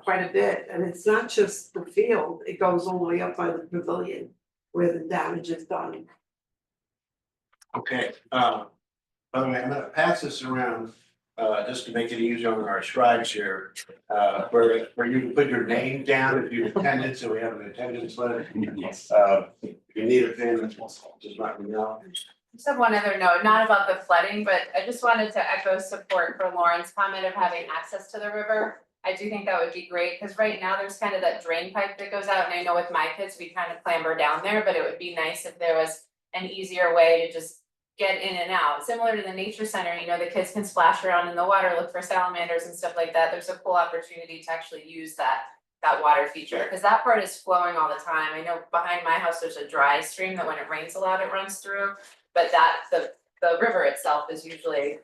quite a bit. And it's not just the field, it goes all the way up by the pavilion where the damage is done. Okay, by the way, I'm gonna pass this around, just to make it easier on our scribes here. For you to put your name down if you attended, so we have an attendance list. If you need a pen, just let me know. Just have one other note, not about the flooding, but I just wanted to echo support for Lauren's comment of having access to the river. I do think that would be great, because right now there's kind of that drain pipe that goes out, and I know with my kids, we kind of clamber down there, but it would be nice if there was an easier way to just get in and out. Similar to the nature center, the kids can splash around in the water, look for salamanders and stuff like that. There's a cool opportunity to actually use that water feature, because that part is flowing all the time. I know behind my house, there's a dry stream that when it rains a lot, it runs through. But the river itself is usually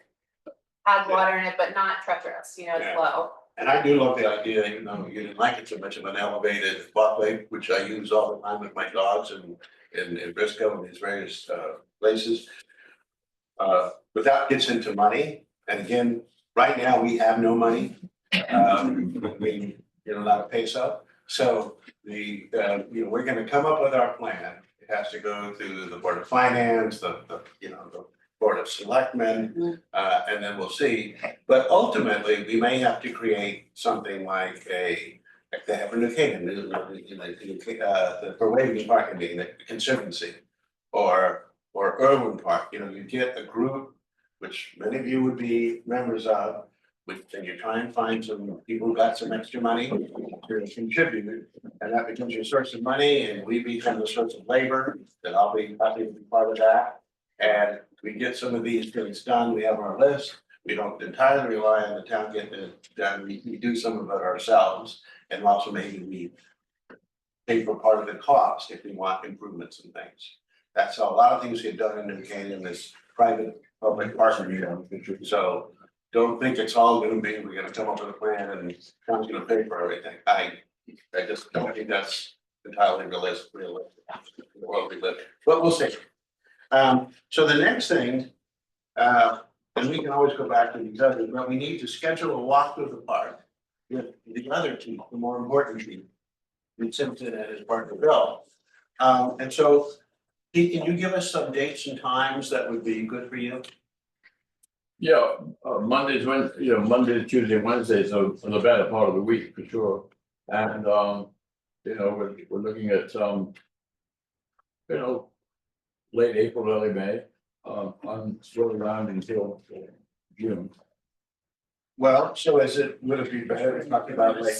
has water in it, but not treacherous, it's low. And I do love the idea, even though you didn't like it so much, of an elevated walkway, which I use all the time with my dogs and in Briscoe and these various places. But that gets into money, and again, right now, we have no money. We get a lot of peso, so we're gonna come up with our plan. It has to go through the Board of Finance, the Board of Selectmen, and then we'll see. But ultimately, we may have to create something like they have in New Canaan, for Ravens Park, the Conservancy, or Irwin Park, you get a group, which many of you would be members of, then you try and find some people who got some extra money to contribute, and that becomes your source of money, and we become the source of labor, then I'll be happy to be part of that. And we get some of these things done, we have our list, we don't entirely rely on the town getting it done, we do some of it ourselves, and also maybe we pay for part of the cost if we want improvements and things. That's how a lot of things get done in New Canaan, this private public partnership. So don't think it's all gonna be, we're gonna come up with a plan and town's gonna pay for everything. I just don't think that's entirely realistic in the world we live in, but we'll see. So the next thing, and we can always go back to these others, but we need to schedule a walk through the park with the other team, the more important team. Reed Simpson and his partner Bill. And so, Pete, can you give us some dates and times that would be good for you? Yeah, Monday, Tuesday, Wednesday, so for the better part of the week for sure. And we're looking at late April, early May. I'm still around until June. Well, so would it be better to talk about like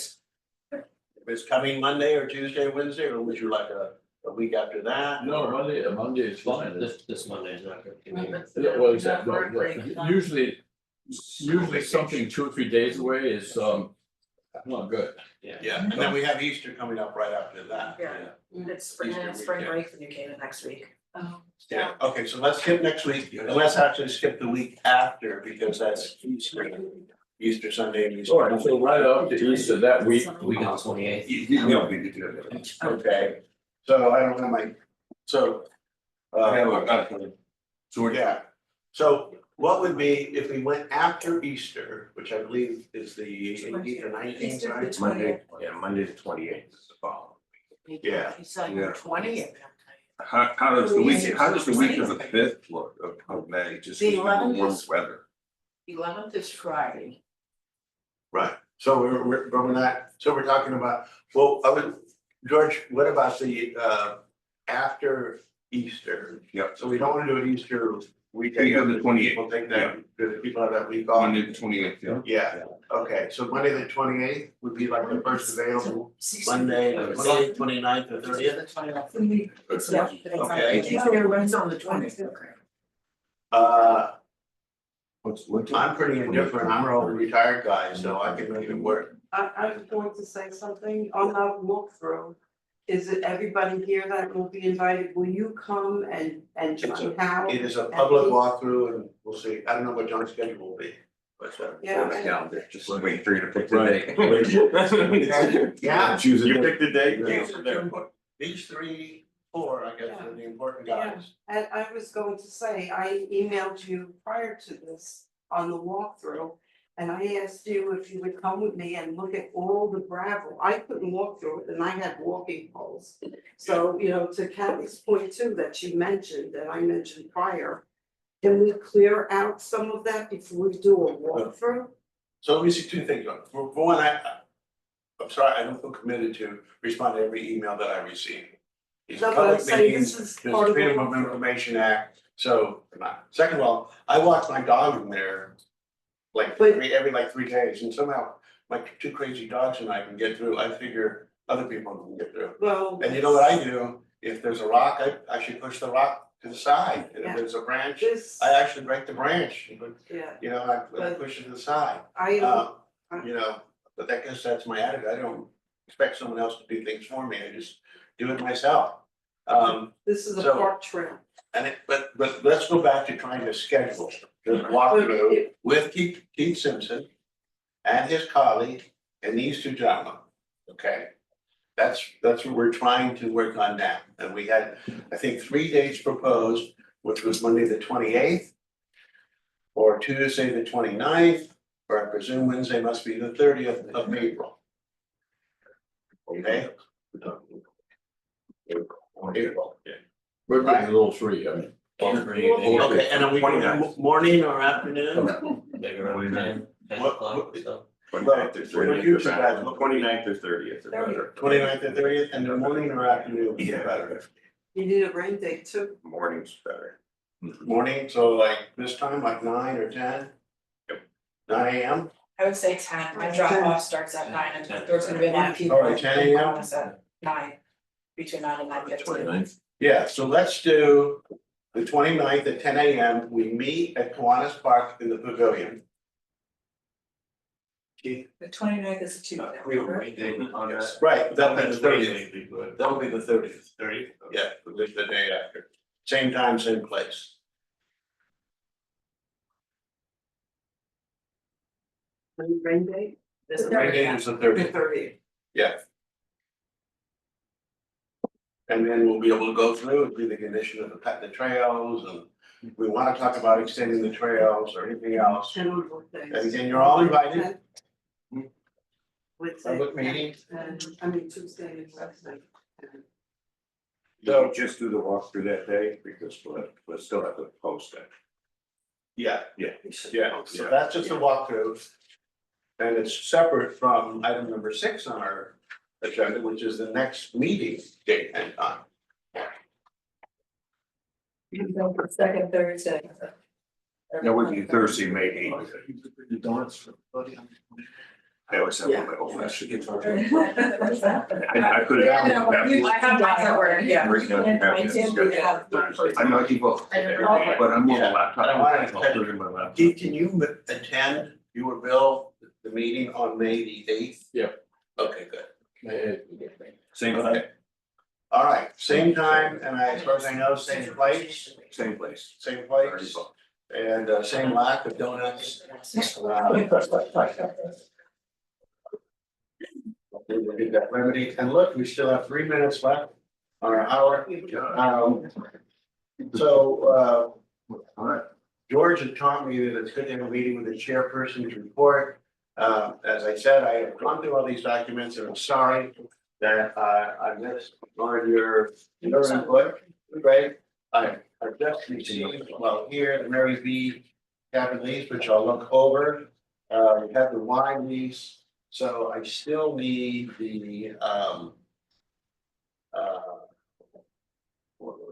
if it's coming Monday or Tuesday, Wednesday, or would you like a a week after that? No, Monday is fine. This Monday is not good. Yeah, well, exactly, no, usually something 2 or 3 days away is, not good. Yeah, and then we have Easter coming up right after that. Yeah. It's spring, Easter spring weekend. break for New Canaan next week. Oh. Yeah, okay, so let's skip next week, and let's actually skip the week after, because that's Easter Sunday and Easter. All right, so right up to Easter that week. We got the 28th. Yeah, we could do that. Okay, so I don't know so. So Yeah, so what would be if we went after Easter, which I believe is the 18th or 19th, Easter right? the Monday, yeah, Monday the 28th is the following. Yeah. It's like Yeah. 20th. How does the week of the 5th look of May, just The because of 11th warm is- weather? 11th is Friday. Right, so we're from that, so we're talking about, well, George, what about the after Easter? Yep. So we don't wanna do an Easter weekend. Week of the 28th, People take that, do the people have that week off? Monday the 28th, yeah. Yeah, okay, so Monday the 28th would be like the first available Monday, the 28th, 29th, or 30th? The 29th. Yeah. Okay. It's on the 20th. I'm pretty indifferent, I'm an old retired guy, so I can make it work. I was going to say something on that walkthrough. Is it everybody here that will be invited? Will you come and John Howe? It is a public walkthrough and we'll see, I don't know what John's schedule will be, but Yeah. Calendar, just waiting for you to pick Right. the day. Yeah. Choose a day. You pick the date. These 3, 4, I guess, are the important Yeah. guys. And I was going to say, I emailed you prior to this on the walkthrough. And I asked you if you would come with me and look at all the gravel. I couldn't walk through it and I had walking poles. So, to Kathy's point too, that she mentioned, and I mentioned prior. Can we clear out some of that before we do a walkthrough? So let me see 2 things, for one, I'm sorry, I don't feel committed to respond to every email that I receive. These No, but I'm public saying meetings, this is there's part of the Freedom of Information Act, so, second of all, I walk my dog in there. Like But- every 3 days, and somehow my 2 crazy dogs and I can get through, I figure other people can get through. Well. And you know what I do, if there's a rock, I should push the rock to the side, and if Yeah. there's a branch, This, I actually break the branch, but, yeah, I But- push it to the side. I, But I guess that's my attitude, I don't expect someone else to do things for me, I just do it myself. this is a so- park trail. But let's go back to trying to schedule the walkthrough with Keith Simpson and his colleague and these 2 gentlemen, okay? That's what we're trying to work on now, and we had, I think, 3 dates proposed, which was Monday the 28th. Or Tuesday the 29th, or I presume Wednesday must be the 30th of April. Okay? April. We're getting a little free, I mean. Okay, and are we going morning or afternoon? Maybe around 10 o'clock, so. 29th or What do you 30th, guys- 29th or 30th. or better. 29th and 30th, and the morning or afternoon would be better. You need a rain date too. Morning's better. Morning, so like this time, like 9 or 10? Yep. 9 AM? I would say 10, my drop off starts at 9 and there's gonna be a lot of people. All right, 10 a.m.? At 9, between 9 and 9:15. Yeah, so let's do the 29th at 10 AM, we meet at Kiwanis Park in the pavilion. Keith? The 29th is a Tuesday. Right, that'll be the 30th. That'll be the 30th. 30th? Yeah, the day after. Same time, same place. Rain date? This is Rain date is the 30th. 30th. Yeah. And then we'll be able to go through, it'll be the condition of the trails, and if we wanna talk about extending the trails or anything else. And on what days? And again, you're all invited. Wednesday. Public meeting. And Tuesday and Wednesday. So just do the walkthrough that day, because we'll still have to post it. Yeah, Yeah. yeah, so that's just a walkthrough. And it's separate from item number 6 on our agenda, which is the next meeting date and time. Second Thursday. That would be Thursday, May 8th. I always have my old fashioned. I could have. I have my order, yeah. I'm not evil, but I'm on a laptop. I wanted to- I'll put it in my laptop. Can you attend, you or Bill, the meeting on May the eighth? Yeah. Okay, good. Same Okay. thing, All right, same time, and as far as I know, same place, same place. same place, and same lack of donuts. We'll get that remedy, and look, we still have 3 minutes left on our hour. So, All right. George had taught me that it's good to have a meeting with the chairperson to report. As I said, I have gone through all these documents, and I'm sorry that I missed on your input, right? I've just received, well, here, the Mary B. Cabin lease, which I'll look over. We have the wine lease, so I still need the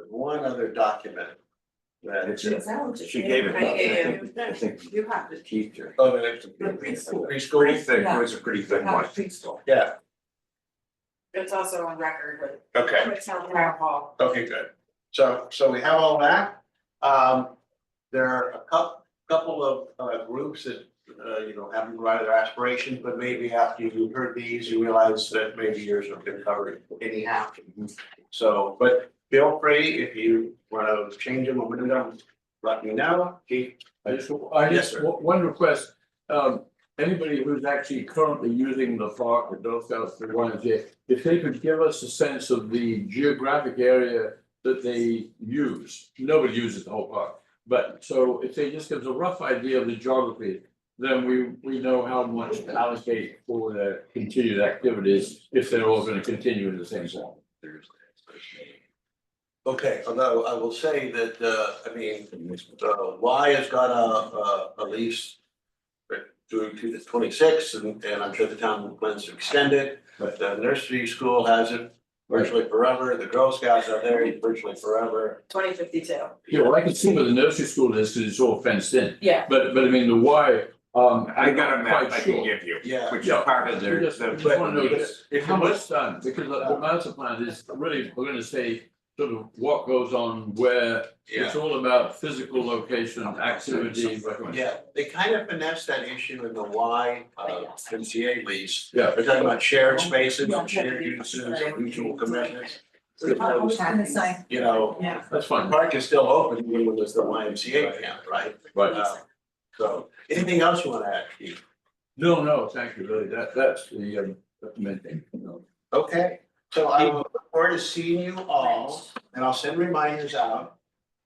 one other document. That it's, She gave it. I I think You have to. teacher. oh, it's The preschool. Pretty preschool, thick, it was a pretty thick one. yeah, It's also on record, but okay. it's on town hall. Okay, good. So we have all that. There are a couple of groups that, haven't provided their aspirations, but maybe after you heard these, you realize that maybe yours have been covered anyhow. So, but feel free if you want to change them or move them, let me know. Keith? Yes, sir. One request, anybody who's actually currently using the park at North South for one year, if they could give us a sense of the geographic area that they use. Nobody uses the whole park, but so if they just give us a rough idea of the geography, then we know how much to allocate for the continued activities, if they're all gonna continue in the same zone. Okay, although I will say that, Y has got a lease through to the 26th, and I'm sure the town plans to extend it. But the nursery school has it virtually forever, the Girl Scouts are there virtually forever. 2052. Yeah, well, I can see where the nursery school is, because it's all fenced in, Yeah. but I mean, the Y, I got a I'm map quite I can sure. give you, Yeah. which is part of their. Just wanna know how much done, because the master plan is really, we're gonna say sort of what goes on where. It's all about physical location, activity, recommendation. Yeah, they kind of finesse that issue in the Y MCA lease. Yeah. They're talking about shared spaces and shared uses and mutual commitments. I was gonna say. You know, Yeah. That's the fine, park is still open even when there's the YMCA camp, right? right? So, anything else you wanna add, Keith? No, thank you, really, that's the main thing, Okay, so I will look forward to seeing you all, and I'll send reminders out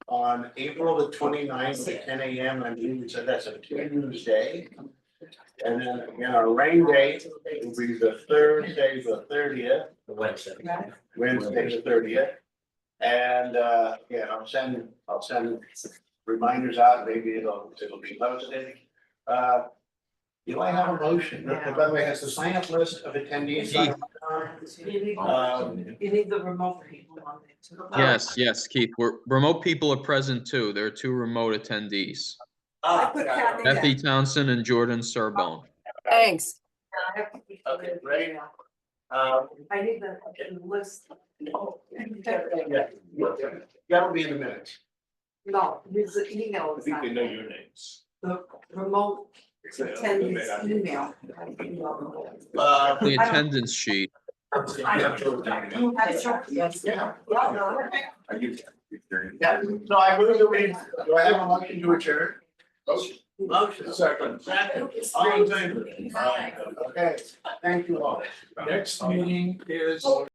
on April the 29th at 10 a.m. I believe we said that's a Tuesday. And then again, our rain date will be the Thursday, the 30th, Wednesday. Wednesday the 30th. And I'll send reminders out, maybe it'll be posted. Do I have a motion? By the way, has the sign up list of attendees? You need the remote people on there too. Yes, Keith, remote people are present too. There are 2 remote attendees. I put Kathy Kathy down. Townsend and Jordan Surbone. Thanks. Okay, great. I need the list. That'll be in the minutes. No, use the email. I think they know your names. The remote attendees email. The attendance sheet. Yes. Yeah, no, I really do I have a motion to adjourn? Motion. Second. All in favor? Okay, thank you all. Next meeting is.